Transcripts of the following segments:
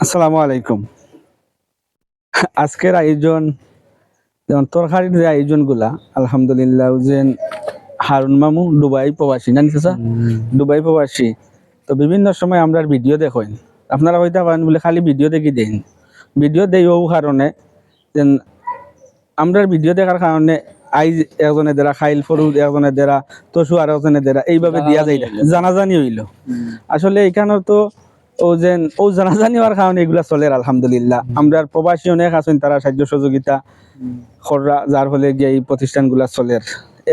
আসসালামু আলাইকুম। আজকের আয়োজন যেমন তরকারির যে আয়োজনগুলা আলহামদুলিল্লাহ যে হারুন মামু দুবাই প্রবাসী না নিচা দুবাই প্রবাসী। তো বিভিন্ন সময় আমরা ভিডিও দেখেন, আপনারা হয়তো পারেন বলে খালি ভিডিও দেখি দেন, ভিডিও দেই ও কারণে যে আমরা ভিডিও দেখার কারণে আইজ একজনের দ্বারা খাইল ফরুদ একজনের দ্বারা তসু আর একজনের দ্বারা এইভাবে দিয়া যায় জানাজানি হইল। আসলে এখানে তো ও জানাজানি হওয়ার কারণে এগুলা চলে আলহামদুলিল্লাহ। আমরা প্রবাসী অনেক আছেন তারা সাহায্য সহযোগিতা খররা, যার ফলে গিয়ে এই প্রতিষ্ঠানগুলা চলে।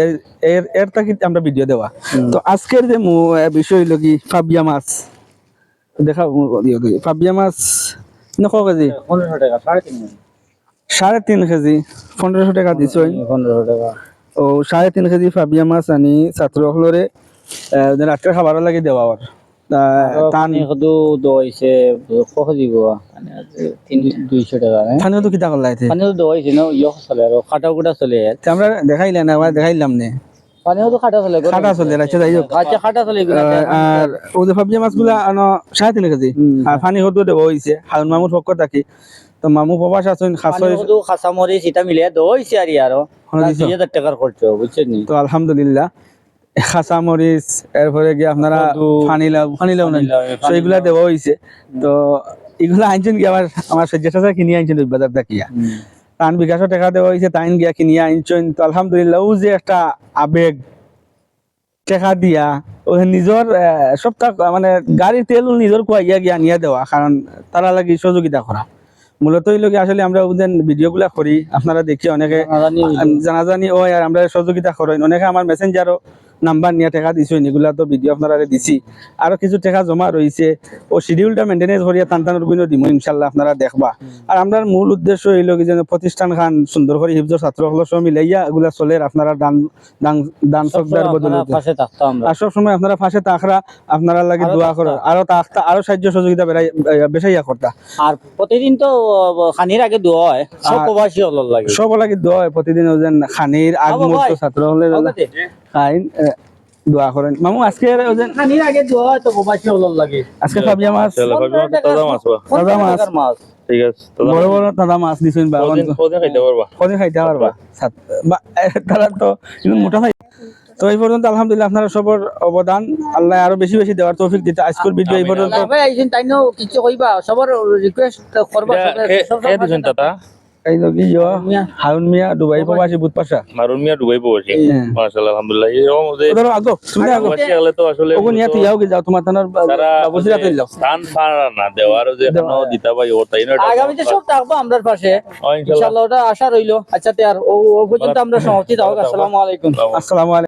এর এর এর তাকি আমরা ভিডিও দেওয়া। তো আজকের যে বিষয় হইল কি ফাবিয়া মাছ দেখা ফাবিয়া মাছ না ক কেজি 1500 টাকা 3.5 কেজি 1500 টাকা দিছ। 1500 টাকা ও 3.5 কেজি ফাবিয়া মাছ আনি ছাত্রসকলরে রাত্রে খাবার লাগে দেওয়া আর টান কত দইছে কখদি গোয়া মানে 200 টাকা স্থানীয় তো কিতা করলাইতে পানিও দইছে না ইয় চলে আর কাটা কুটা চলে আমরা দেখাইলে না আবার দেখাইলাম নে পানিও তো কাটা চলে কাটা চলে আচ্ছা যাই হোক। আচ্ছা কাটা চলে আর ও যে ফাবিয়া মাছগুলা আনো 3.5 কেজি আর পানি হতো দেওয়া হইছে হারুন মামুর পক্ষ থাকি। তো মামু প্রবাস আছেন খাসা শুধু খাসা মরিচ এটা মিলে দইছে আর আরো 2000 টাকার খরচ বুঝছেন নি। তো আলহামদুলিল্লাহ খাসা মরিচ এরপরে গিয়ে আপনারা ফানিলাও না সেইগুলা দেওয়া হইছে। তো এগুলা আনছেন কি আমার সজ্জা কিনে আনছেন ওই বাজার দেখিয়া তান বিকাশও টাকা দেওয়া হয়েছে তাইন গিয়া কিনিয়া আনছেন। তো আলহামদুলিল্লাহ ও যে একটা আবেগ টাকা দিয়া ও নিজের সপ্তাহ মানে গাড়ির তেল নিজের কুয়াইয়া গিয়া নিয়ে দেওয়া, কারণ তারা লাগি সহযোগিতা করা। মূলত এই লোকে আসলে আমরা ভিডিও গুলা করি আপনারা দেখি অনেকে জানাজানি ও আর আমরা সহযোগিতা করেন, অনেকে আমার মেসেঞ্জারও নাম্বার নিয়ে টাকা দিছেন, এগুলা তো ভিডিও আপনারা দিছি। আরো কিছু টাকা জমা রয়েছে ও শিডিউলটা মেনটেনেন্স করিয়া টান গুলো দিব ইনশাল্লাহ আপনারা দেখবা। আর আমরা মূল উদ্দেশ্য হইল কি যেন প্রতিষ্ঠান খান সুন্দর করে হিফজর ছাত্রসকল সব মিলাইয়া এগুলা চলে আপনারা দান দান দান সবদার বদলে আর সব সময় আপনারা পাশে তাকরা আপনারা লাগে দোয়া করো আরো তাকতা আরো সাহায্য সহযোগিতা বেশাইয়া করতা। আর প্রতিদিন তো খানির আগে দোয়া হয় সব প্রবাসী হল লাগে সব লাগে দোয়া হয় প্রতিদিন ওজন খানির আগ মুহূর্ত ছাত্র হলে খাইন দোয়া করেন। মামু আজকে খানির আগে দোয়া হয় তো প্রবাসী হল লাগে। আজকে ফাবিয়া মাছ তাজা মাছ ঠিক আছে বড় বড় তাজা মাছ দিছেন বা কোনে খাইতে পারবা তারা তো মোটা খাই। তো এই পর্যন্ত আলহামদুলিল্লাহ আপনারা সবার অবদান আল্লাহ আরো বেশি বেশি দেওয়ার তৌফিক দিতে। আজকের ভিডিও এই পর্যন্ত ভাই আইছেন তাইনো কিছু কইবা সবার রিকোয়েস্ট করবা সব দিছেন তাতা এই তো কি হারুন মিয়া দুবাই প্রবাসী বুধপাশা হারুন মিয়া দুবাই প্রবাসী মাশাআল্লাহ আলহামদুলিল্লাহ। এরকম যে ওদের আগো তুমি আগো প্রবাসী হলে তো আসলে ওগো নিয়া তুই যাও কি যাও তোমার তানার বাবুসিরা তুই যাও স্থান পারা না দেওয়ার যে কোনো দিতা ভাই ও তাই না আগামীতে সব থাকবো আমরার পাশে ইনশাআল্লাহ ওটা আশা রইলো। আচ্ছা তে আর ও পর্যন্ত আমরা সমাপ্তি দাও। আসসালামু আলাইকুম। আসসালামু আলাইকুম।